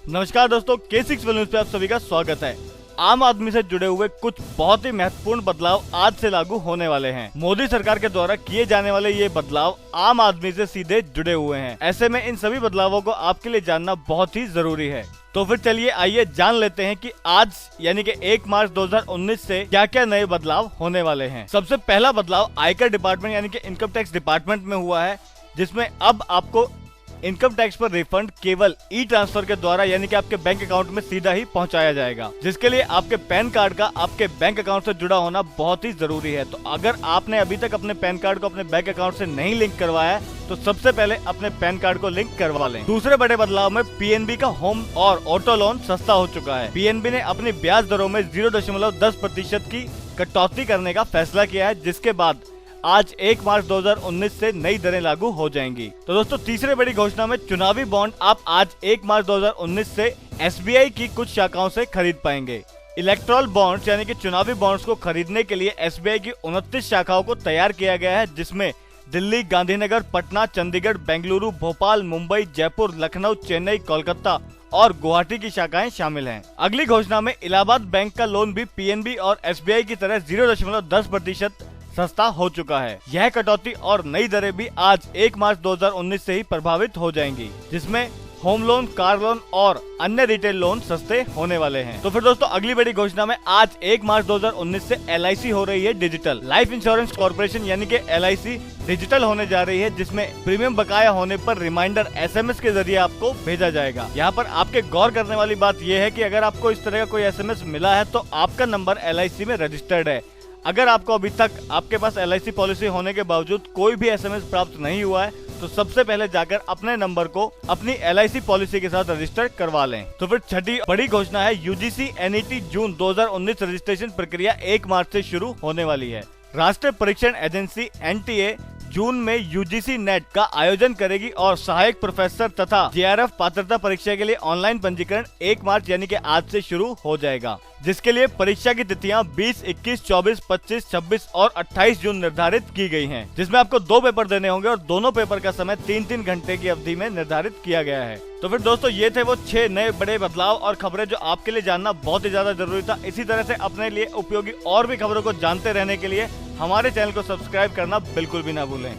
नमस्कार दोस्तों, K6 news पे आप सभी का स्वागत है। आम आदमी से जुड़े हुए कुछ बहुत ही महत्वपूर्ण बदलाव आज से लागू होने वाले हैं। मोदी सरकार के द्वारा किए जाने वाले ये बदलाव आम आदमी से सीधे जुड़े हुए हैं। ऐसे में इन सभी बदलावों को आपके लिए जानना बहुत ही जरूरी है। तो फिर चलिए आइए जान लेते हैं कि आज यानी कि 1 मार्च 2019 से क्या क्या नए बदलाव होने वाले हैं। सबसे पहला बदलाव आयकर डिपार्टमेंट यानी कि इनकम टैक्स डिपार्टमेंट में हुआ है, जिसमें अब आपको इनकम टैक्स पर रिफंड केवल ई ट्रांसफर के द्वारा यानी कि आपके बैंक अकाउंट में सीधा ही पहुंचाया जाएगा, जिसके लिए आपके पैन कार्ड का आपके बैंक अकाउंट से जुड़ा होना बहुत ही जरूरी है। तो अगर आपने अभी तक अपने पैन कार्ड को अपने बैंक अकाउंट से नहीं लिंक करवाया है तो सबसे पहले अपने पैन कार्ड को लिंक करवा लें। दूसरे बड़े बदलाव में पीएनबी का होम और ऑटो लोन सस्ता हो चुका है। पीएनबी ने अपनी ब्याज दरों में 0.10% की कटौती करने का फैसला किया है, जिसके बाद आज 1 मार्च 2019 से नई दरें लागू हो जाएंगी। तो दोस्तों, तीसरे बड़ी घोषणा में चुनावी बॉन्ड आप आज 1 मार्च 2019 से एसबीआई की कुछ शाखाओं से खरीद पाएंगे। इलेक्ट्रॉल बॉन्ड्स यानी कि चुनावी बॉन्ड्स को खरीदने के लिए एसबीआई की 29 शाखाओं को तैयार किया गया है, जिसमें दिल्ली, गांधीनगर, पटना, चंडीगढ़, बेंगलुरु, भोपाल, मुंबई, जयपुर, लखनऊ, चेन्नई, कोलकाता और गुवाहाटी की शाखाएं शामिल हैं। अगली घोषणा में इलाहाबाद बैंक का लोन भी पीएनबी और एसबीआई की तरह 0.10% सस्ता हो चुका है। यह कटौती और नई दरें भी आज 1 मार्च 2019 से ही प्रभावित हो जाएंगी, जिसमें होम लोन, कार लोन और अन्य रिटेल लोन सस्ते होने वाले हैं। तो फिर दोस्तों, अगली बड़ी घोषणा में आज 1 मार्च 2019 से एलआईसी हो रही है डिजिटल। लाइफ इंश्योरेंस कॉर्पोरेशन यानी कि एलआईसी डिजिटल होने जा रही है, जिसमें प्रीमियम बकाया होने पर रिमाइंडर एसएमएस के जरिए आपको भेजा जाएगा। यहाँ पर आपके गौर करने वाली बात यह है कि अगर आपको इस तरह का कोई एसएमएस मिला है तो आपका नंबर एलआईसी में रजिस्टर्ड है। अगर आपको अभी तक आपके पास एलआईसी पॉलिसी होने के बावजूद कोई भी एसएमएस प्राप्त नहीं हुआ है तो सबसे पहले जाकर अपने नंबर को अपनी एलआईसी पॉलिसी के साथ रजिस्टर करवा लें। तो फिर छठी बड़ी घोषणा है, यूजीसी एनईटी जून 2019 रजिस्ट्रेशन प्रक्रिया 1 मार्च से शुरू होने वाली है। राष्ट्रीय परीक्षण एजेंसी एनटीए जून में यूजीसी नेट का आयोजन करेगी और सहायक प्रोफेसर तथा जेआरएफ पात्रता परीक्षा के लिए ऑनलाइन पंजीकरण 1 मार्च यानी कि आज से शुरू हो जाएगा, जिसके लिए परीक्षा की तिथियां 20, 21, 24, 25, 26 और 28 जून निर्धारित की गई हैं, जिसमें आपको 2 पेपर देने होंगे और दोनों पेपर का समय 3-3 घंटे की अवधि में निर्धारित किया गया है। तो फिर दोस्तों, ये थे वो 6 नए बड़े बदलाव और खबरें जो आपके लिए जानना बहुत ही ज्यादा जरूरी था। इसी तरह से अपने लिए उपयोगी और भी खबरों को जानते रहने के लिए हमारे चैनल को सब्सक्राइब करना बिल्कुल भी ना भूलें।